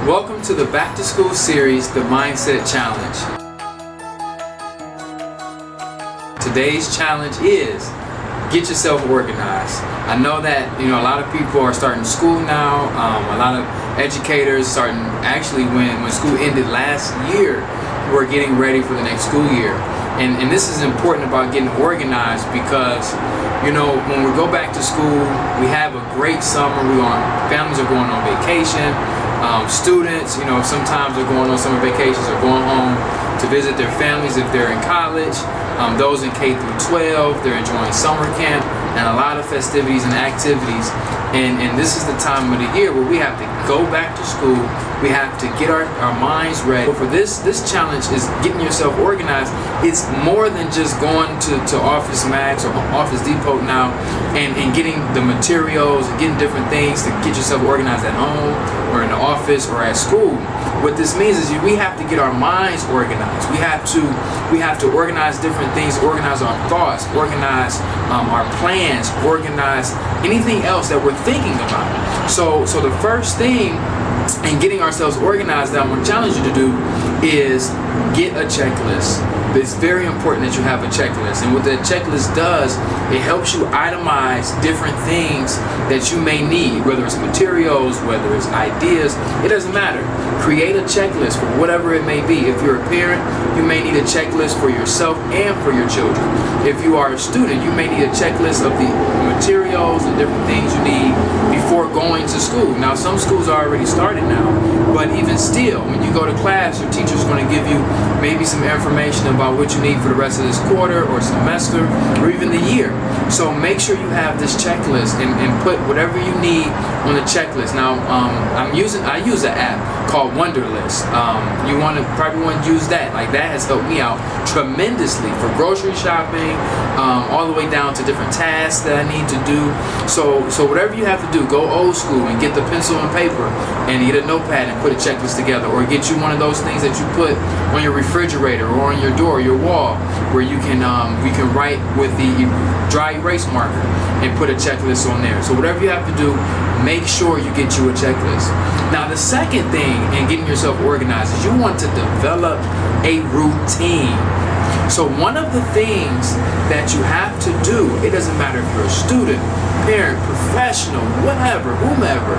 Welcome to the Back to School series, the Mindset Challenge. Today's challenge is get yourself organized. I know that a lot of people are starting school now. A lot of educators starting actually when school ended last year, we're getting ready for the next school year. And this is important about getting organized because when we go back to school, we have a great summer. Families are going on vacation. Students, sometimes they're going on summer vacations or going home to visit their families if they're in college. Those in K through 12, they're enjoying summer camp and a lot of festivities and activities. And this is the time of the year where we have to go back to school. We have to get our minds ready. For this challenge is getting yourself organized. It's more than just going to Office Max or Office Depot now and getting the materials and getting different things to get yourself organized at home or in the office or at school. What this means is we have to get our minds organized. We have to organize different things, organize our thoughts, organize our plans, organize anything else that we're thinking about. So the first thing in getting ourselves organized that I want to challenge you to do is get a checklist. It's very important that you have a checklist, and what that checklist does, it helps you itemize different things that you may need, whether it's materials, whether it's ideas, it doesn't matter. Create a checklist for whatever it may be. If you're a parent, you may need a checklist for yourself and for your children. If you are a student, you may need a checklist of the materials and different things you need before going to school. Now, some schools are already started now, but even still, when you go to class, your teacher's going to give you maybe some information about what you need for the rest of this quarter or semester or even the year. So make sure you have this checklist and put whatever you need on the checklist. Now, I use an app called Wonderlist. You probably want to use that. Like, that has helped me out tremendously for grocery shopping, all the way down to different tasks that I need to do. So whatever you have to do, go old school and get the pencil and paper and get a notepad and put a checklist together, or get you one of those things that you put on your refrigerator or on your door, your wall, where you can write with the dry erase marker and put a checklist on there. So whatever you have to do, make sure you get you a checklist. Now, the second thing in getting yourself organized is you want to develop a routine. So one of the things that you have to do, it doesn't matter if you're a student, parent, professional, whatever, whomever,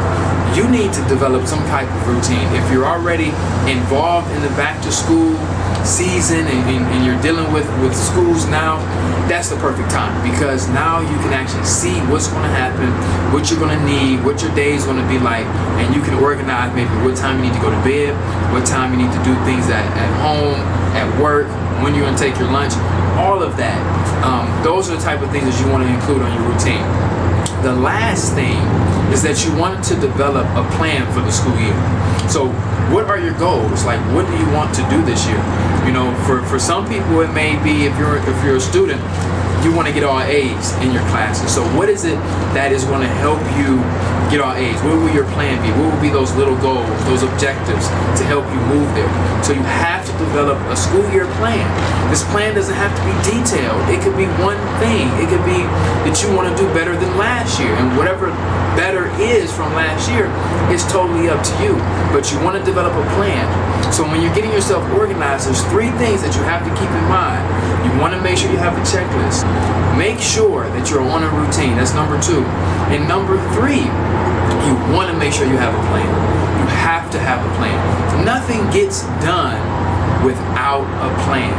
you need to develop some type of routine. If you're already involved in the back to school season and you're dealing with schools now, that's the perfect time, because now you can actually see what's going to happen, what you're going to need, what your day is going to be like, and you can organize maybe what time you need to go to bed, what time you need to do things at home, at work, when you're going to take your lunch, all of that. Those are the type of things that you want to include on your routine. The last thing is that you want to develop a plan for the school year. So what are your goals? Like, what do you want to do this year? For some people, it may be, if you're a student, you want to get all A's in your classes. So what is it that is going to help you get all A's? What will your plan be? What will be those little goals, those objectives to help you move there? So you have to develop a school year plan. This plan doesn't have to be detailed. It could be one thing. It could be that you want to do better than last year, and whatever better is from last year is totally up to you. But you want to develop a plan. So when you're getting yourself organized, there's three things that you have to keep in mind. You want to make sure you have a checklist. Make sure that you're on a routine. That's number 2. And number 3, you want to make sure you have a plan. You have to have a plan. Nothing gets done without a plan.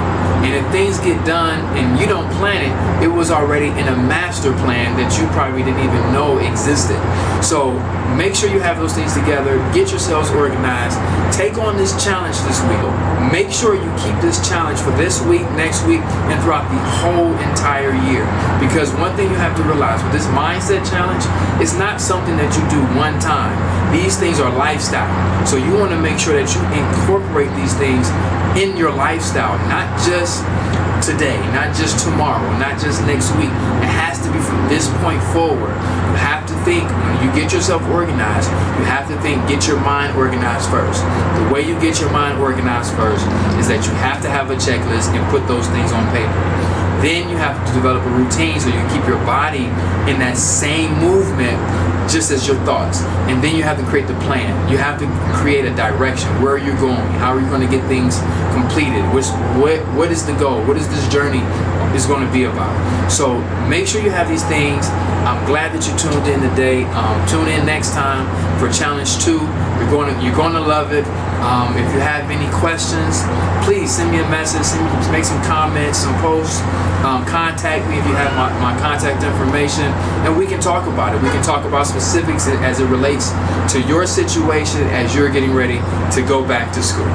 And if things get done and you don't plan it, it was already in a master plan that you probably didn't even know existed. So make sure you have those things together. Get yourselves organized. Take on this challenge this week. Make sure you keep this challenge for this week, next week, and throughout the whole entire year. Because one thing you have to realize with this mindset challenge, it's not something that you do one time. These things are lifestyle. So you want to make sure that you incorporate these things in your lifestyle, not just today, not just tomorrow, not just next week. It has to be from this point forward. You have to think, when you get yourself organized, you have to think, get your mind organized first. The way you get your mind organized first is that you have to have a checklist and put those things on paper. Then you have to develop a routine so you can keep your body in that same movement just as your thoughts. And then you have to create the plan. You have to create a direction. Where are you going? How are you going to get things completed? What is the goal? What is this journey is going to be about? So make sure you have these things. I'm glad that you tuned in today. Tune in next time for challenge 2. You're going to love it. If you have any questions, please send me a message, make some comments, some posts. Contact me if you have my contact information, and we can talk about it. We can talk about specifics as it relates to your situation as you're getting ready to go back to school.